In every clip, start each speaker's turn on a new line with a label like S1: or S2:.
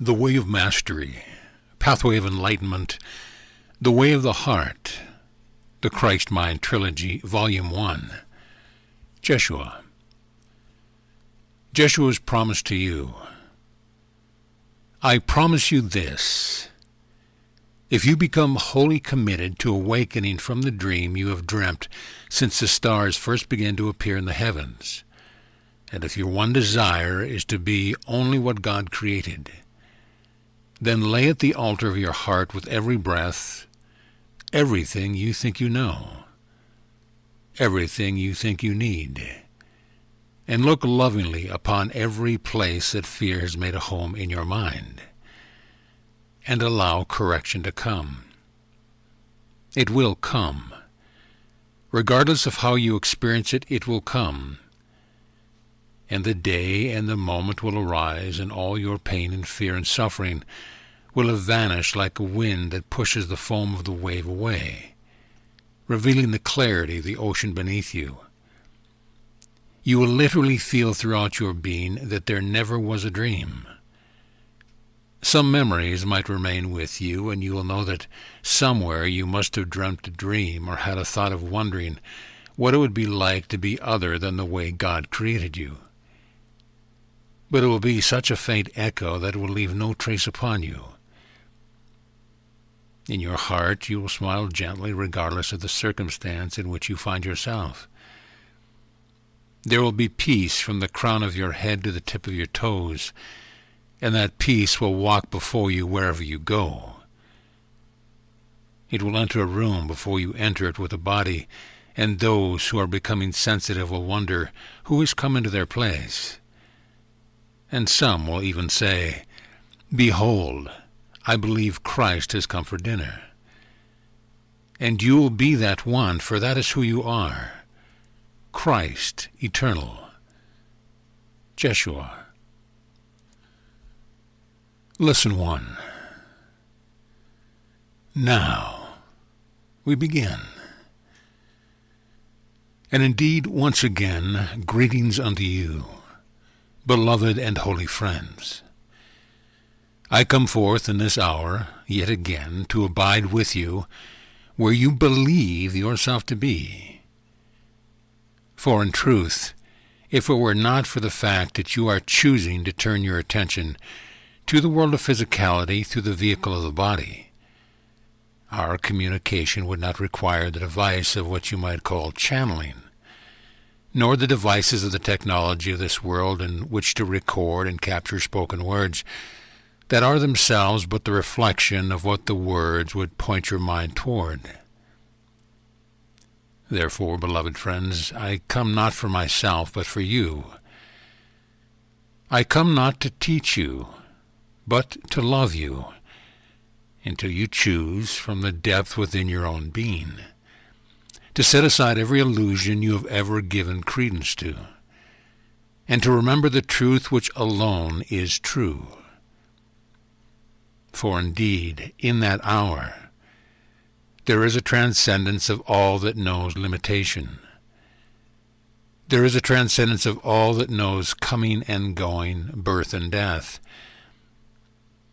S1: The Way of Mastery, Pathway of Enlightenment, The Way of the Heart, The Christ Mind Trilogy, Volume 1, Jeshua. Jeshua's promise to you. I promise you this. If you become wholly committed to awakening from the dream you have dreamt since the stars first began to appear in the heavens, and if your one desire is to be only what God created, then lay at the altar of your heart with every breath everything you think you know, everything you think you need, and look lovingly upon every place that fear has made a home in your mind, and allow correction to come. It will come. Regardless of how you experience it, it will come. And the day and the moment will arise, and all your pain and fear and suffering will have vanished like a wind that pushes the foam of the wave away, revealing the clarity of the ocean beneath you. You will literally feel throughout your being that there never was a dream. Some memories might remain with you, and you will know that somewhere you must have dreamt a dream or had a thought of wondering what it would be like to be other than the way God created you. But it will be such a faint echo that it will leave no trace upon you. In your heart you will smile gently regardless of the circumstance in which you find yourself. There will be peace from the crown of your head to the tip of your toes, and that peace will walk before you wherever you go. It will enter a room before you enter it with a body, and those who are becoming sensitive will wonder who has come into their place. And some will even say, "Behold, I believe Christ has come for dinner." And you will be that one, for that is who you are. Christ eternal. Jeshua. Lesson 1. Now we begin. And indeed, once again, greetings unto you, beloved and holy friends. I come forth in this hour, yet again, to abide with you where you believe yourself to be. For in truth, if it were not for the fact that you are choosing to turn your attention to the world of physicality through the vehicle of the body, our communication would not require the device of what you might call channeling, nor the devices of the technology of this world in which to record and capture spoken words that are themselves but the reflection of what the words would point your mind toward. Therefore, beloved friends, I come not for myself, but for you. I come not to teach you, but to love you, until you choose from the depth within your own being to set aside every illusion you have ever given credence to, and to remember the truth which alone is true. For indeed, in that hour, there is a transcendence of all that knows limitation. There is a transcendence of all that knows coming and going, birth and death.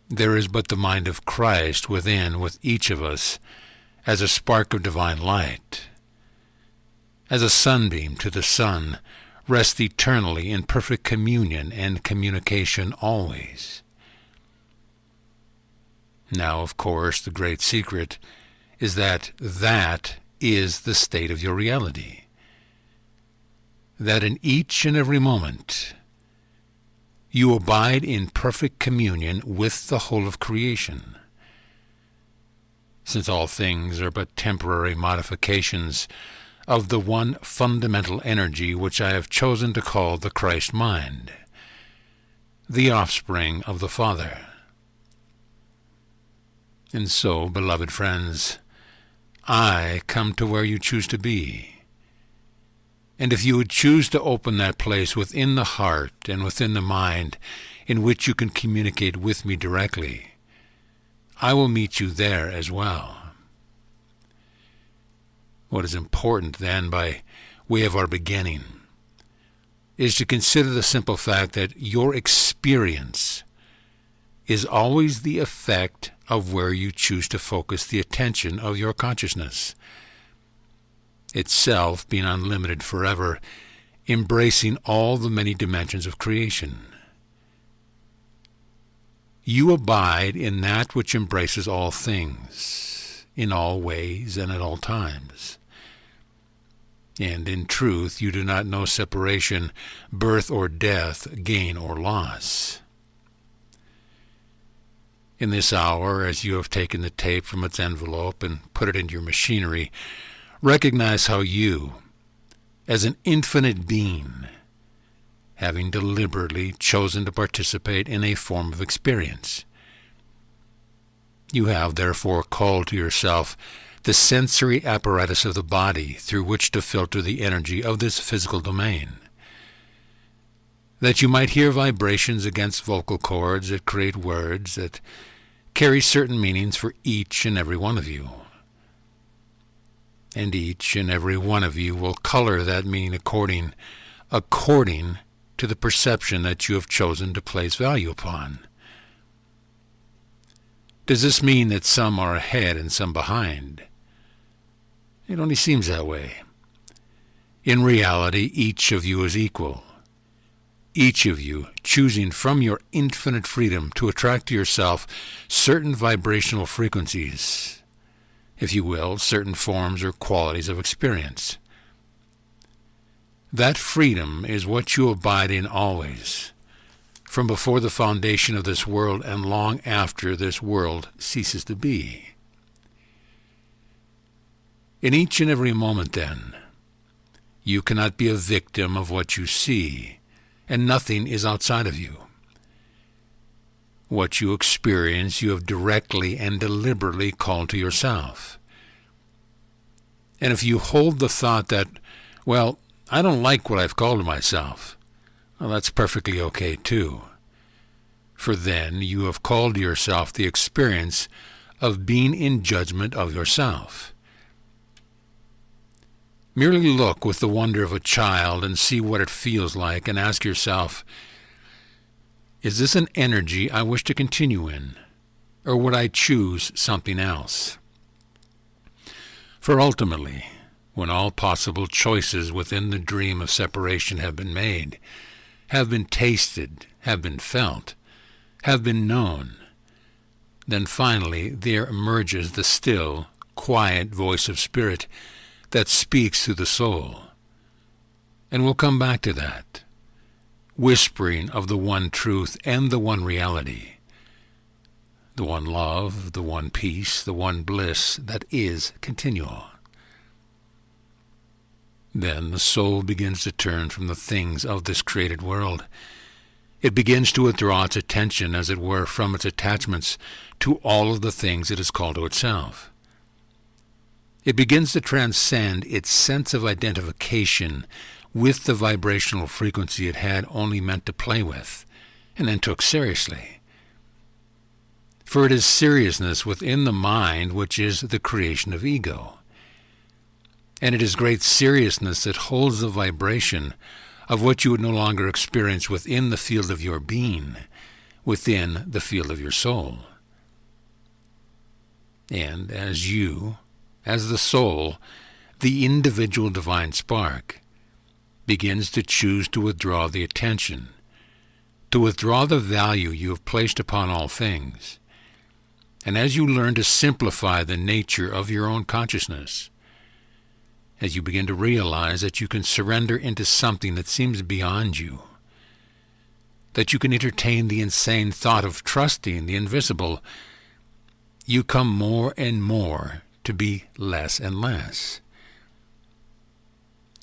S1: There is but the mind of Christ within with each of us as a spark of divine light. As a sunbeam to the sun, rest eternally in perfect communion and communication always. Now, of course, the great secret is that is the state of your reality. That in each and every moment you abide in perfect communion with the whole of creation. Since all things are but temporary modifications of the one fundamental energy which I have chosen to call the Christ mind, the offspring of the Father. And so, beloved friends, I come to where you choose to be. And if you would choose to open that place within the heart and within the mind in which you can communicate with me directly, I will meet you there as well. What is important, then, by way of our beginning, is to consider the simple fact that your experience is always the effect of where you choose to focus the attention of your consciousness, itself being unlimited forever, embracing all the many dimensions of creation. You abide in that which embraces all things, in all ways and at all times. And in truth, you do not know separation, birth or death, gain or loss. In this hour, as you have taken the tape from its envelope and put it into your machinery, recognize how you, as an infinite being, having deliberately chosen to participate in a form of experience, you have therefore called to yourself the sensory apparatus of the body through which to filter the energy of this physical domain, that you might hear vibrations against vocal cords that create words that carry certain meanings for each and every one of you. And each and every one of you will color that meaning according to the perception that you have chosen to place value upon. Does this mean that some are ahead and some behind? It only seems that way. In reality, each of you is equal. Each of you choosing from your infinite freedom to attract to yourself certain vibrational frequencies, if you will, certain forms or qualities of experience. That freedom is what you abide in always, from before the foundation of this world and long after this world ceases to be. In each and every moment, then, you cannot be a victim of what you see, and nothing is outside of you. What you experience, you have directly and deliberately called to yourself. And if you hold the thought that, well, I don't like what I've called to myself, well, that's perfectly okay too. For then you have called to yourself the experience of being in judgment of yourself. Merely look with the wonder of a child and see what it feels like, and ask yourself, is this an energy I wish to continue in, or would I choose something else? For ultimately, when all possible choices within the dream of separation have been made, have been tasted, have been felt, have been known, then finally there emerges the still, quiet voice of spirit that speaks through the soul. And we'll come back to that, whispering of the one truth and the one reality, the one love, the one peace, the one bliss that is continual. Then the soul begins to turn from the things of this created world. It begins to withdraw its attention, as it were, from its attachments to all of the things it is called to itself. It begins to transcend its sense of identification with the vibrational frequency it had only meant to play with, and then took seriously. For it is seriousness within the mind which is the creation of ego. And it is great seriousness that holds the vibration of what you would no longer experience within the field of your being, within the field of your soul. And as you, as the soul, the individual divine spark, begins to choose to withdraw the attention, to withdraw the value you have placed upon all things, and as you learn to simplify the nature of your own consciousness, as you begin to realize that you can surrender into something that seems beyond you, that you can entertain the insane thought of trusting the invisible, you come more and more to be less and less.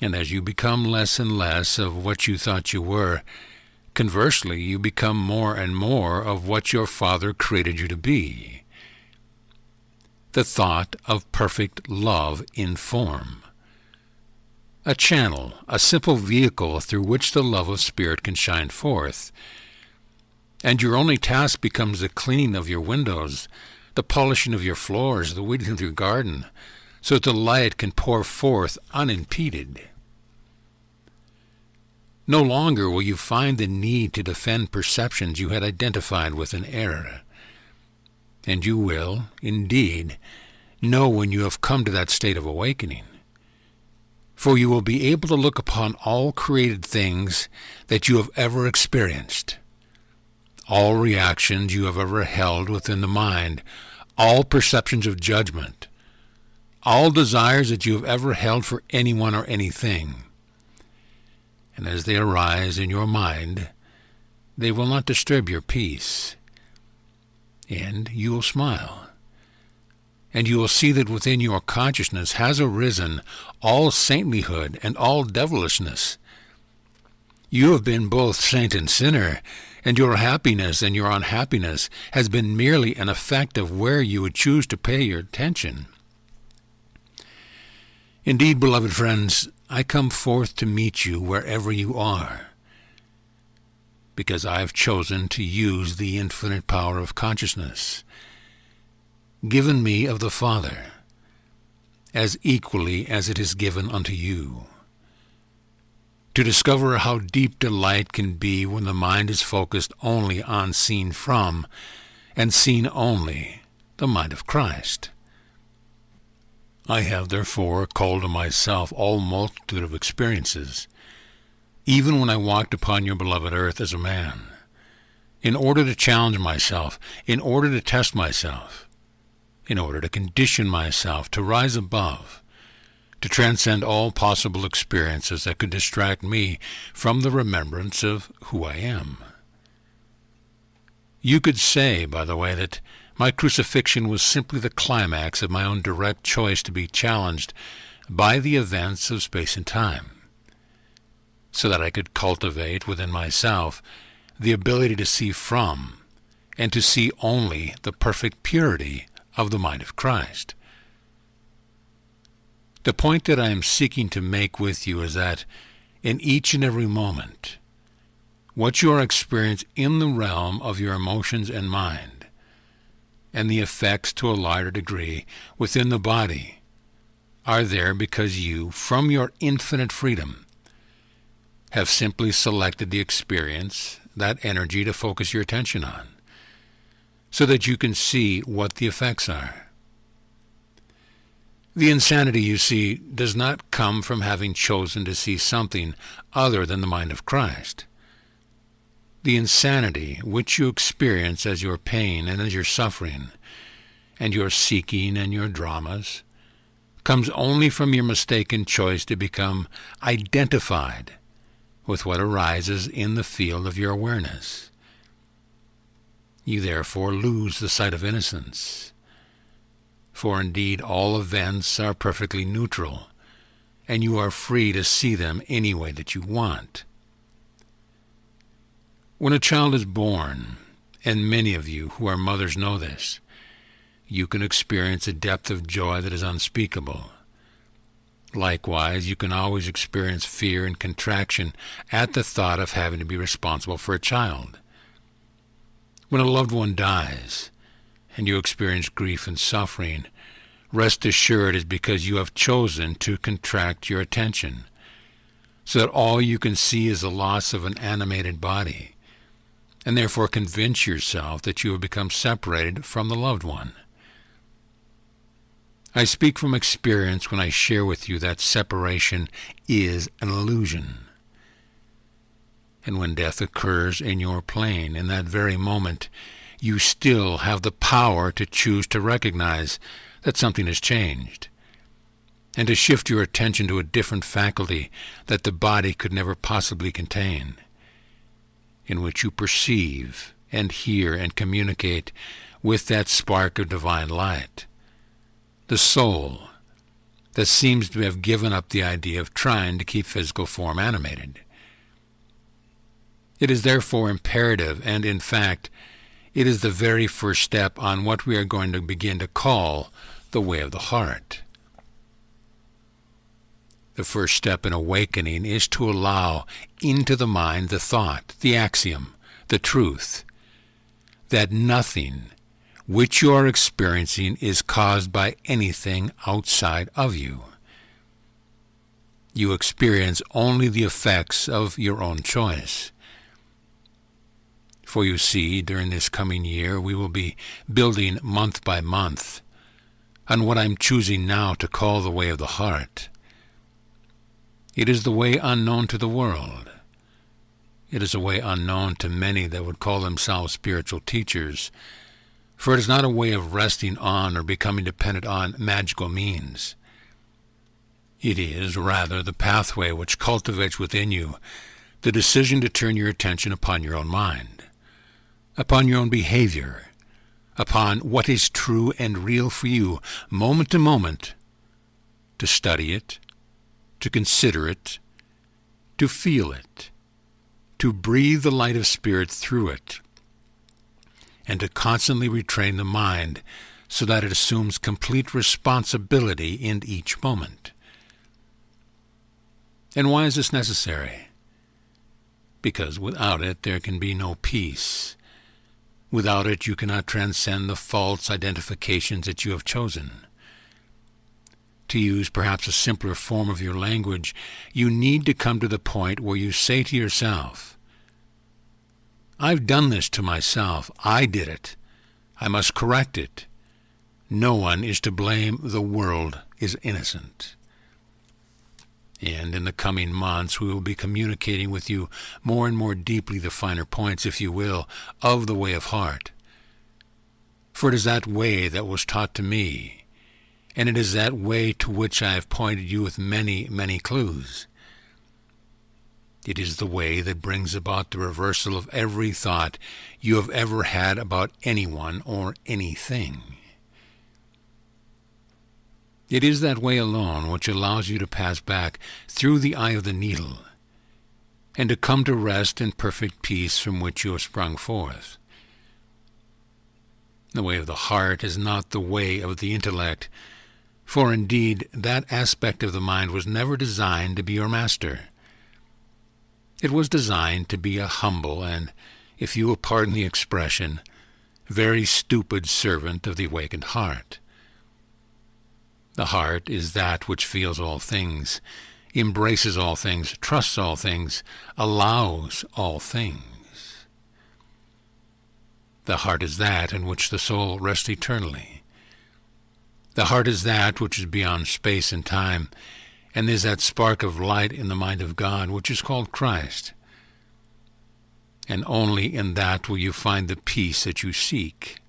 S1: And as you become less and less of what you thought you were, conversely, you become more and more of what your Father created you to be. The thought of perfect love in form. A channel, a simple vehicle through which the love of Spirit can shine forth. And your only task becomes the cleaning of your windows, the polishing of your floors, the weeding of your garden, so that the light can pour forth unimpeded. No longer will you find the need to defend perceptions you had identified with an error. And you will, indeed, know when you have come to that state of awakening. For you will be able to look upon all created things that you have ever experienced, all reactions you have ever held within the mind, all perceptions of judgment, all desires that you have ever held for anyone or anything. And as they arise in your mind, they will not disturb your peace. And you will smile. And you will see that within your consciousness has arisen all saintlyhood and all devilishness. You have been both saint and sinner, and your happiness and your unhappiness has been merely an effect of where you would choose to pay your attention. Indeed, beloved friends, I come forth to meet you wherever you are, because I have chosen to use the infinite power of consciousness, given me of the Father, as equally as it is given unto you, to discover how deep delight can be when the mind is focused only on seen from, and seen only, the mind of Christ. I have therefore called to myself all multitude of experiences, even when I walked upon your beloved earth as a man, in order to challenge myself, in order to test myself, in order to condition myself to rise above, to transcend all possible experiences that could distract me from the remembrance of who I am. You could say, by the way, that my crucifixion was simply the climax of my own direct choice to be challenged by the events of space and time, so that I could cultivate within myself the ability to see from and to see only the perfect purity of the mind of Christ. The point that I am seeking to make with you is that in each and every moment, what you are experiencing in the realm of your emotions and mind, and the effects to a larger degree within the body, are there because you, from your infinite freedom, have simply selected the experience, that energy to focus your attention on, so that you can see what the effects are. The insanity, you see, does not come from having chosen to see something other than the mind of Christ. The insanity which you experience as your pain and as your suffering, and your seeking and your dramas, comes only from your mistaken choice to become identified with what arises in the field of your awareness. You therefore lose the sight of innocence, for indeed all events are perfectly neutral, and you are free to see them any way that you want. When a child is born, and many of you who are mothers know this, you can experience a depth of joy that is unspeakable. Likewise, you can always experience fear and contraction at the thought of having to be responsible for a child. When a loved one dies, and you experience grief and suffering, rest assured it is because you have chosen to contract your attention, so that all you can see is the loss of an animated body, and therefore convince yourself that you have become separated from the loved one. I speak from experience when I share with you that separation is an illusion. And when death occurs in your plane, in that very moment, you still have the power to choose to recognize that something has changed, and to shift your attention to a different faculty that the body could never possibly contain, in which you perceive and hear and communicate with that spark of divine light, the soul that seems to have given up the idea of trying to keep physical form animated. It is therefore imperative, and in fact, it is the very first step on what we are going to begin to call the way of the heart. The first step in awakening is to allow into the mind the thought, the axiom, the truth, that nothing which you are experiencing is caused by anything outside of you. You experience only the effects of your own choice. For you see, during this coming year, we will be building month by month on what I'm choosing now to call the way of the heart. It is the way unknown to the world. It is a way unknown to many that would call themselves spiritual teachers, for it is not a way of resting on or becoming dependent on magical means. It is, rather, the pathway which cultivates within you the decision to turn your attention upon your own mind, upon your own behavior, upon what is true and real for you, moment to moment, to study it, to consider it, to feel it, to breathe the light of Spirit through it, and to constantly retrain the mind so that it assumes complete responsibility in each moment. And why is this necessary? Because without it there can be no peace. Without it you cannot transcend the false identifications that you have chosen. To use perhaps a simpler form of your language, you need to come to the point where you say to yourself, I've done this to myself. I did it. I must correct it. No one is to blame. The world is innocent. And in the coming months we will be communicating with you more and more deeply the finer points, if you will, of the way of heart. For it is that way that was taught to me, and it is that way to which I have pointed you with many, many clues. It is the way that brings about the reversal of every thought you have ever had about anyone or anything. It is that way alone which allows you to pass back through the eye of the needle, and to come to rest in perfect peace from which you have sprung forth. The way of the heart is not the way of the intellect, for indeed that aspect of the mind was never designed to be your master. It was designed to be a humble and, if you will pardon the expression, very stupid servant of the awakened heart. The heart is that which feels all things, embraces all things, trusts all things, allows all things. The heart is that in which the soul rests eternally. The heart is that which is beyond space and time, and is that spark of light in the mind of God which is called Christ. And only in that will you find the peace that you seek.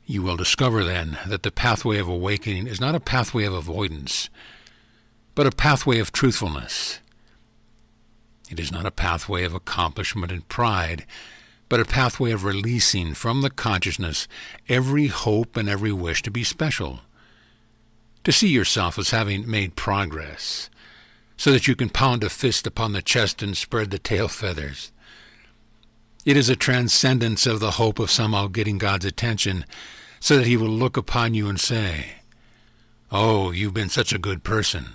S1: You will discover then that the pathway of awakening is not a pathway of avoidance, but a pathway of truthfulness. It is not a pathway of accomplishment and pride, but a pathway of releasing from the consciousness every hope and every wish to be special, to see yourself as having made progress, so that you can pound a fist upon the chest and spread the tail feathers. It is a transcendence of the hope of somehow getting God's attention, so that he will look upon you and say, "Oh, you've been such a good person.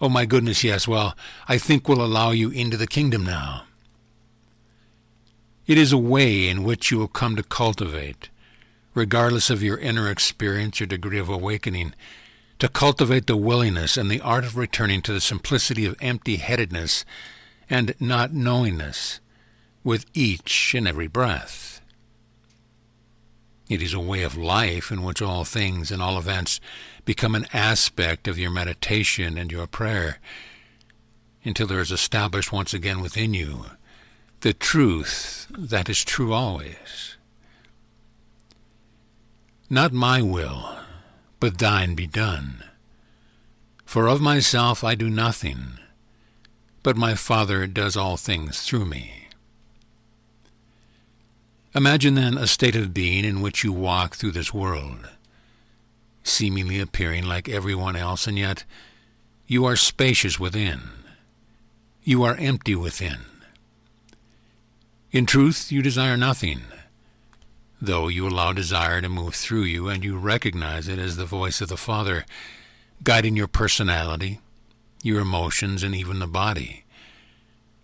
S1: Oh, my goodness, yes, well, I think we'll allow you into the kingdom now." It is a way in which you will come to cultivate, regardless of your inner experience or degree of awakening, to cultivate the willingness and the art of returning to the simplicity of empty-headedness and not knowingness with each and every breath. It is a way of life in which all things and all events become an aspect of your meditation and your prayer, until there is established once again within you the truth that is true always. Not my will, but thine be done. For of myself I do nothing, but my Father does all things through me. Imagine then a state of being in which you walk through this world, seemingly appearing like everyone else, and yet you are spacious within. You are empty within. In truth, you desire nothing, though you allow desire to move through you, and you recognize it as the voice of the Father, guiding your personality, your emotions, and even the body,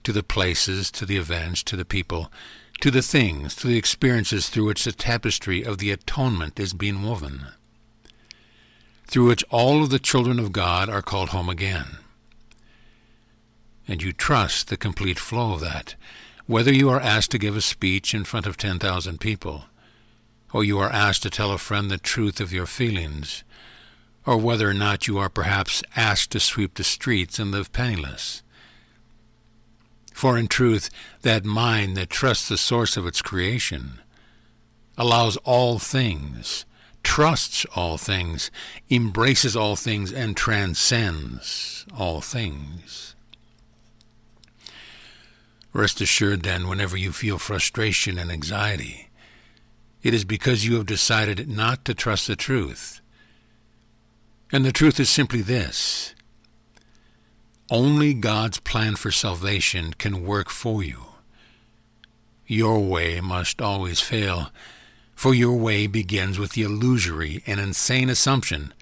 S1: to the places, to the events, to the people, to the things, to the experiences through which the tapestry of the atonement is being woven. through which all of the children of God are called home again. And you trust the complete flow of that, whether you are asked to give a speech in front of 10,000 people, or you are asked to tell a friend the truth of your feelings, or whether or not you are perhaps asked to sweep the streets and live penniless. For in truth, that mind that trusts the source of its creation allows all things, trusts all things, embraces all things, and transcends all things. Rest assured, then, whenever you feel frustration and anxiety, it is because you have decided not to trust the truth. And the truth is simply this: only God's plan for salvation can work for you. Your way must always fail, for your way begins with the illusory and insane assumption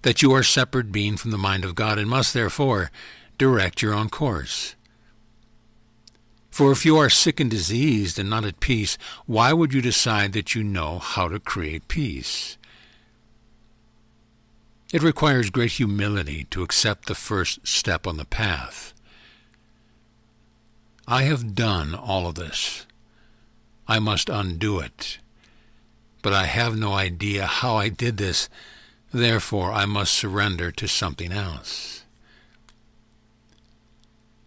S1: that you are a separate being from the mind of God and must therefore direct your own course. For if you are sick and diseased and not at peace, why would you decide that you know how to create peace? It requires great humility to accept the first step on the path. I have done all of this. I must undo it. But I have no idea how I did this. Therefore, I must surrender to something else.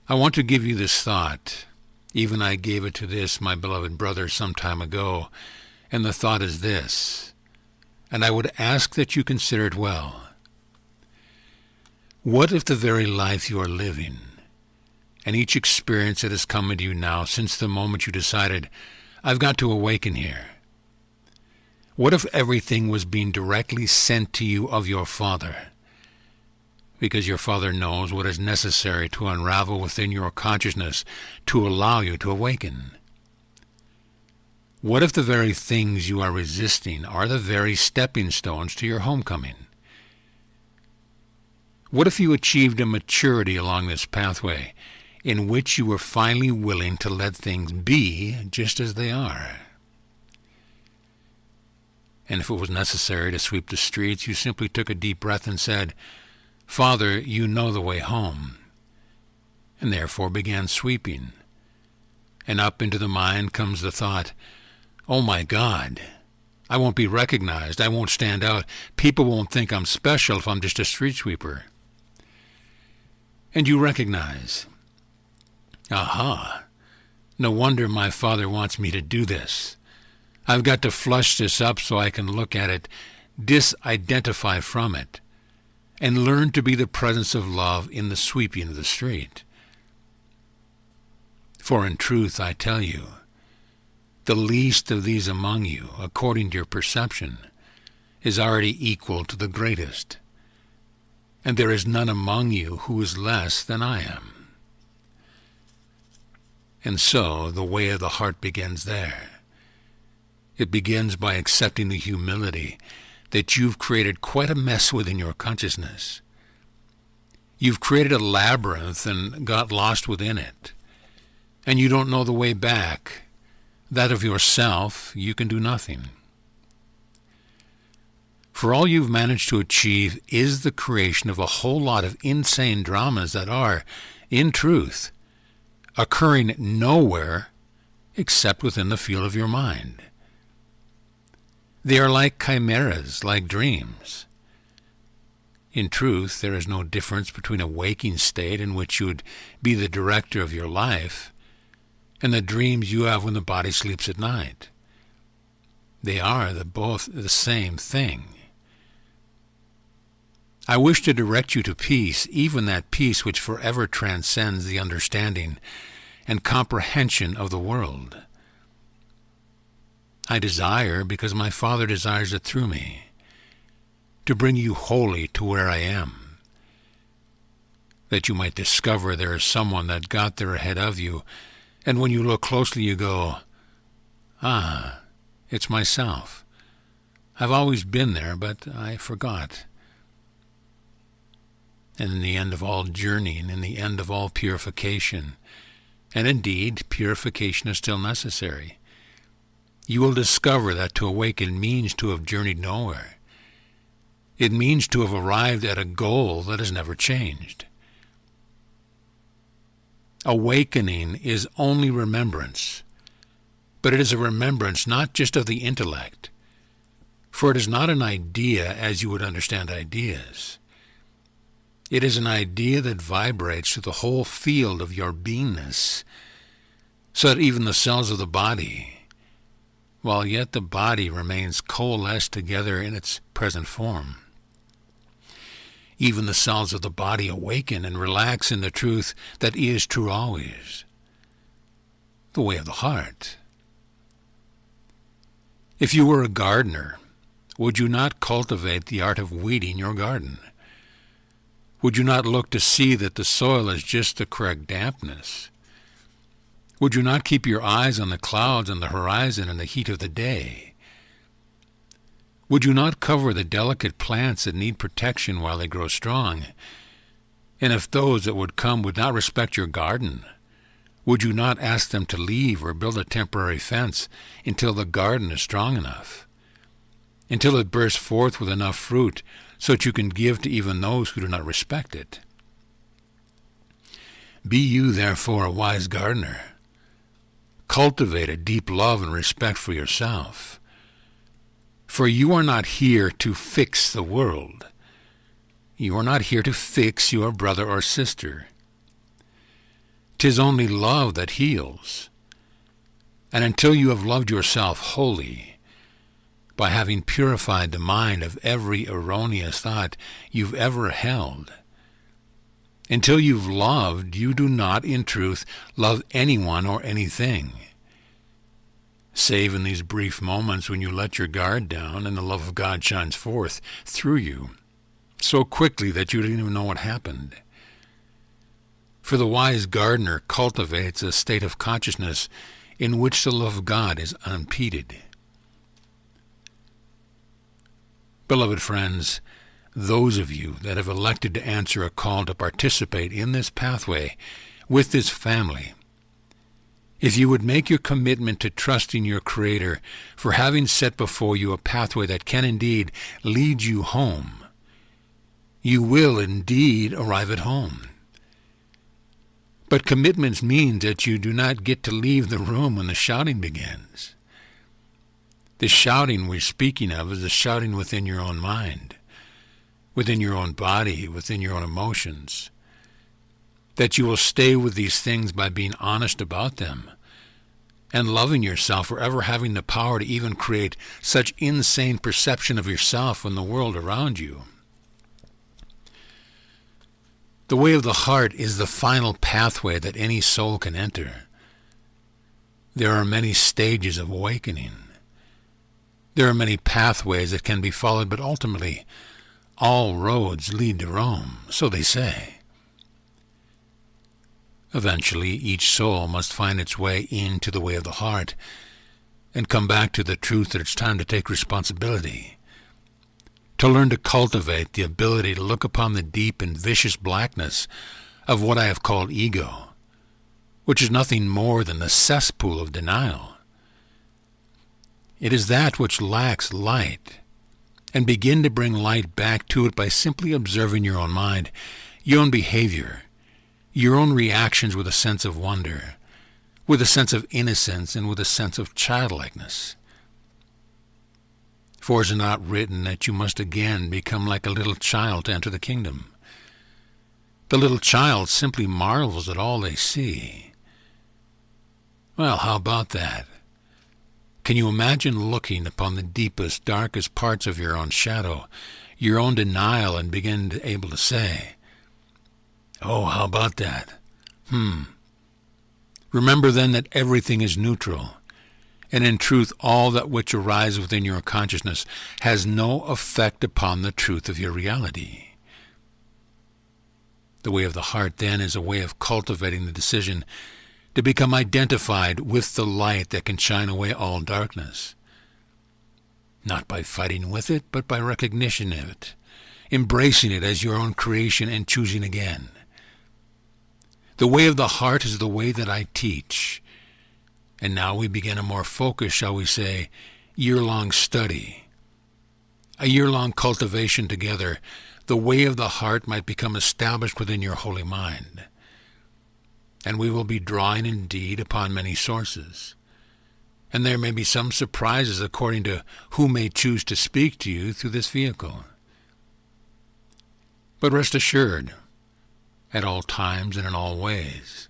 S1: I want to give you this thought. Even I gave it to this, my beloved brother, some time ago, and the thought is this, and I would ask that you consider it well. What if the very life you are living, and each experience that has come into you now since the moment you decided, I've got to awaken here, what if everything was being directly sent to you of your Father? Because your Father knows what is necessary to unravel within your consciousness to allow you to awaken. What if the very things you are resisting are the very stepping stones to your homecoming? What if you achieved a maturity along this pathway in which you were finally willing to let things be just as they are? And if it was necessary to sweep the streets, you simply took a deep breath and said, Father, you know the way home, and therefore began sweeping. And up into the mind comes the thought, oh my God, I won't be recognized, I won't stand out, people won't think I'm special if I'm just a street sweeper. And you recognize, aha, no wonder my Father wants me to do this. I've got to flush this up so I can look at it, disidentify from it, and learn to be the presence of love in the sweeping of the street. For in truth, I tell you, the least of these among you, according to your perception, is already equal to the greatest, and there is none among you who is less than I am. And so the way of the heart begins there. It begins by accepting the humility that you've created quite a mess within your consciousness. You've created a labyrinth and got lost within it, and you don't know the way back. That of yourself, you can do nothing. For all you've managed to achieve is the creation of a whole lot of insane dramas that are, in truth, occurring nowhere except within the field of your mind. They are like chimeras, like dreams. In truth, there is no difference between a waking state in which you would be the director of your life and the dreams you have when the body sleeps at night. They are both the same thing. I wish to direct you to peace, even that peace which forever transcends the understanding and comprehension of the world. I desire, because my Father desires it through me, to bring you wholly to where I am, that you might discover there is someone that got there ahead of you, and when you look closely you go, ah, it's myself. I've always been there, but I forgot. And in the end of all journeying, in the end of all purification, and indeed purification is still necessary, you will discover that to awaken means to have journeyed nowhere. It means to have arrived at a goal that has never changed. Awakening is only remembrance, but it is a remembrance not just of the intellect, for it is not an idea as you would understand ideas. It is an idea that vibrates through the whole field of your beingness, so that even the cells of the body, while yet the body remains coalesced together in its present form, even the cells of the body awaken and relax in the truth that is true always, the way of the heart. If you were a gardener, would you not cultivate the art of weeding your garden? Would you not look to see that the soil is just the correct dampness? Would you not keep your eyes on the clouds on the horizon in the heat of the day? Would you not cover the delicate plants that need protection while they grow strong? And if those that would come would not respect your garden, would you not ask them to leave or build a temporary fence until the garden is strong enough, until it bursts forth with enough fruit so that you can give to even those who do not respect it? Be you, therefore, a wise gardener. Cultivate a deep love and respect for yourself. For you are not here to fix the world. You are not here to fix your brother or sister. 'Tis only love that heals. And until you have loved yourself wholly, by having purified the mind of every erroneous thought you've ever held, until you've loved, you do not, in truth, love anyone or anything, save in these brief moments when you let your guard down and the love of God shines forth through you so quickly that you don't even know what happened. For the wise gardener cultivates a state of consciousness in which the love of God is unimpeded. Beloved friends, those of you that have elected to answer a call to participate in this pathway with this family, if you would make your commitment to trusting your Creator for having set before you a pathway that can indeed lead you home, you will indeed arrive at home. But commitments means that you do not get to leave the room when the shouting begins. The shouting we're speaking of is the shouting within your own mind, within your own body, within your own emotions. That you will stay with these things by being honest about them and loving yourself for ever having the power to even create such insane perception of yourself and the world around you. The way of the heart is the final pathway that any soul can enter. There are many stages of awakening. There are many pathways that can be followed, but ultimately, all roads lead to Rome, so they say. Eventually, each soul must find its way into the way of the heart and come back to the truth that it's time to take responsibility, to learn to cultivate the ability to look upon the deep and vicious blackness of what I have called ego, which is nothing more than the cesspool of denial. It is that which lacks light, and begin to bring light back to it by simply observing your own mind, your own behavior, your own reactions with a sense of wonder, with a sense of innocence, and with a sense of childlikeness. For is it not written that you must again become like a little child to enter the kingdom? The little child simply marvels at all they see. Well, how about that? Can you imagine looking upon the deepest, darkest parts of your own shadow, your own denial, and begin to able to say, oh, how about that? Remember then that everything is neutral, and in truth all that which arises within your consciousness has no effect upon the truth of your reality. The way of the heart, then, is a way of cultivating the decision to become identified with the light that can shine away all darkness. Not by fighting with it, but by recognition of it, embracing it as your own creation and choosing again. The way of the heart is the way that I teach. And now we begin a more focused, shall we say, year-long study. a year-long cultivation together, the way of the heart might become established within your holy mind. And we will be drawing indeed upon many sources. And there may be some surprises according to who may choose to speak to you through this vehicle. But rest assured, at all times and in all ways,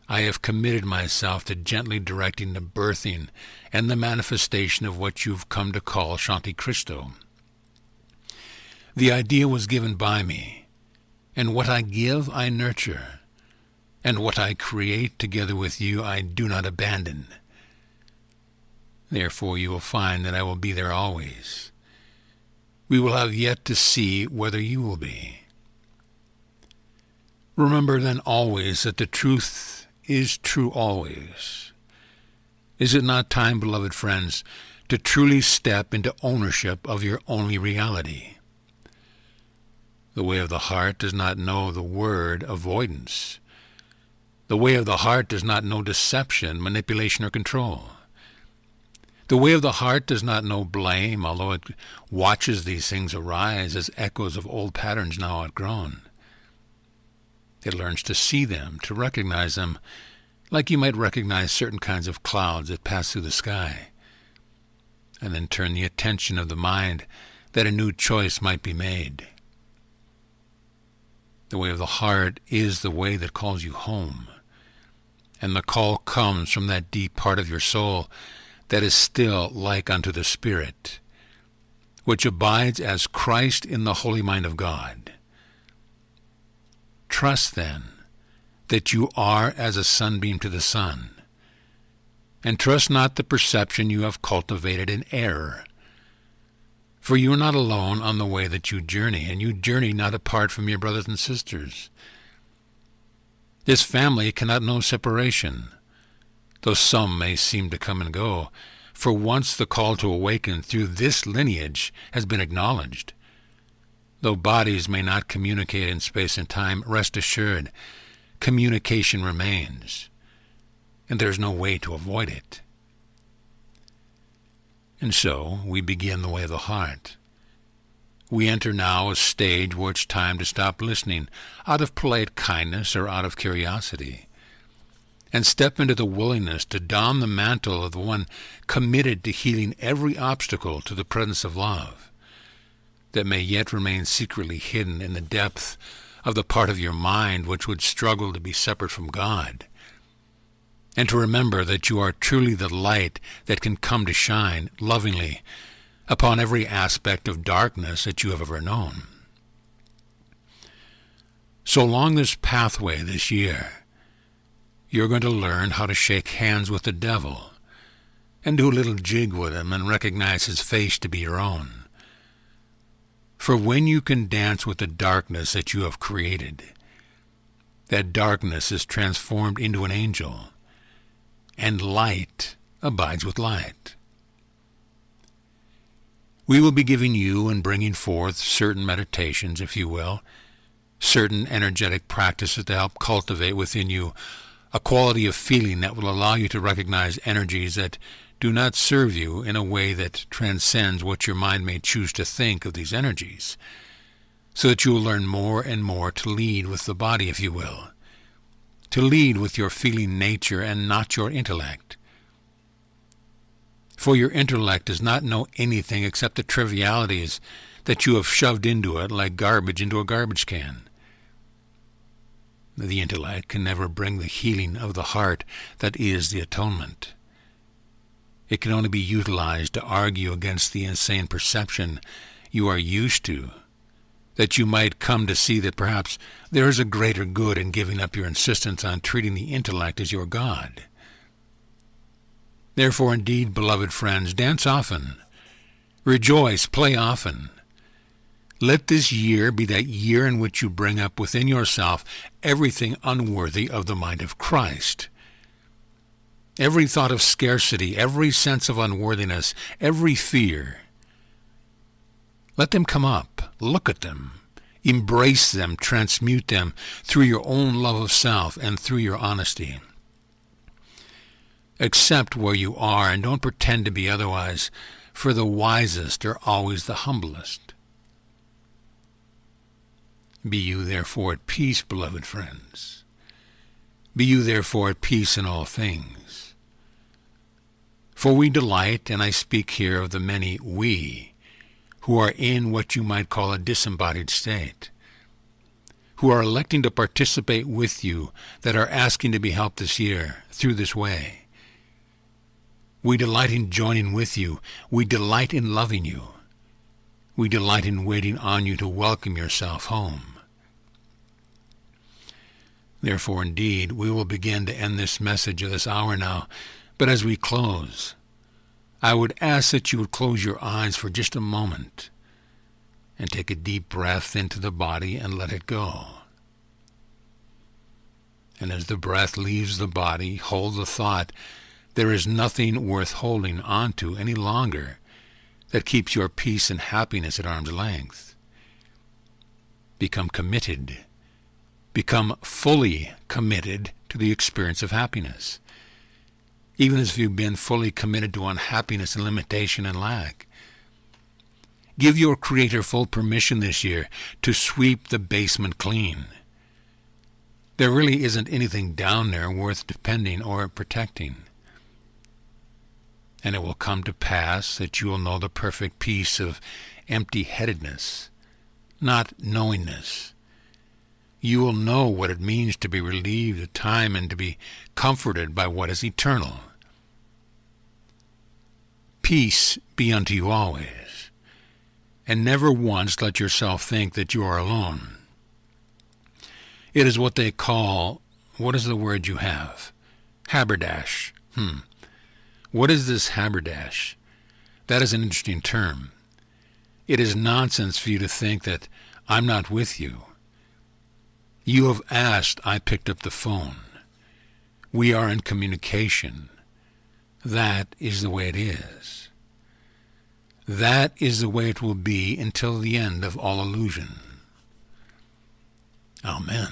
S1: I have committed myself to gently directing the birthing and the manifestation of what you've come to call Shanti Christo. The idea was given by me, and what I give I nurture, and what I create together with you I do not abandon. Therefore you will find that I will be there always. We will have yet to see whether you will be. Remember then always that the truth is true always. Is it not time, beloved friends, to truly step into ownership of your only reality? The way of the heart does not know the word avoidance. The way of the heart does not know deception, manipulation, or control. The way of the heart does not know blame, although it watches these things arise as echoes of old patterns now outgrown. It learns to see them, to recognize them, like you might recognize certain kinds of clouds that pass through the sky, and then turn the attention of the mind that a new choice might be made. The way of the heart is the way that calls you home, and the call comes from that deep part of your soul that is still like unto the Spirit, which abides as Christ in the holy mind of God. Trust, then, that you are as a sunbeam to the sun, and trust not the perception you have cultivated in error. For you are not alone on the way that you journey, and you journey not apart from your brothers and sisters. This family cannot know separation, though some may seem to come and go, for once the call to awaken through this lineage has been acknowledged. Though bodies may not communicate in space and time, rest assured, communication remains, and there is no way to avoid it. And so we begin the way of the heart. We enter now a stage where it's time to stop listening out of polite kindness or out of curiosity, and step into the willingness to don the mantle of the one committed to healing every obstacle to the presence of love that may yet remain secretly hidden in the depth of the part of your mind which would struggle to be separate from God, and to remember that you are truly the light that can come to shine lovingly upon every aspect of darkness that you have ever known. So along this pathway this year, you're going to learn how to shake hands with the devil and do a little jig with him and recognize his face to be your own. For when you can dance with the darkness that you have created, that darkness is transformed into an angel, and light abides with light. We will be giving you and bringing forth certain meditations, if you will, certain energetic practices to help cultivate within you a quality of feeling that will allow you to recognize energies that do not serve you in a way that transcends what your mind may choose to think of these energies, so that you will learn more and more to lead with the body, if you will, to lead with your feeling nature and not your intellect. For your intellect does not know anything except the trivialities that you have shoved into it like garbage into a garbage can. The intellect can never bring the healing of the heart that is the atonement. It can only be utilized to argue against the insane perception you are used to, that you might come to see that perhaps there is a greater good in giving up your insistence on treating the intellect as your God. Therefore, indeed, beloved friends, dance often, rejoice, play often. Let this year be that year in which you bring up within yourself everything unworthy of the mind of Christ. Every thought of scarcity, every sense of unworthiness, every fear. Let them come up, look at them, embrace them, transmute them through your own love of self and through your honesty. Accept where you are and don't pretend to be otherwise, for the wisest are always the humblest. Be you therefore at peace, beloved friends. Be you therefore at peace in all things. For we delight, and I speak here of the many we, who are in what you might call a disembodied state, who are electing to participate with you, that are asking to be helped this year through this way. We delight in joining with you. We delight in loving you. We delight in waiting on you to welcome yourself home. Therefore, indeed, we will begin to end this message of this hour now. But as we close, I would ask that you would close your eyes for just a moment and take a deep breath into the body and let it go. And as the breath leaves the body, hold the thought, there is nothing worth holding on to any longer that keeps your peace and happiness at arm's length. Become committed. Become fully committed to the experience of happiness, even as you've been fully committed to unhappiness and limitation and lack. Give your Creator full permission this year to sweep the basement clean. There really isn't anything down there worth defending or protecting. And it will come to pass that you will know the perfect peace of empty-headedness, not knowingness. You will know what it means to be relieved of time and to be comforted by what is eternal. Peace be unto you always, and never once let yourself think that you are alone. It is what they call, what is the word you have? Haberdash. What is this haberdash? That is an interesting term. It is nonsense for you to think that I'm not with you. You have asked, I picked up the phone. We are in communication. That is the way it is. That is the way it will be until the end of all illusion. Amen.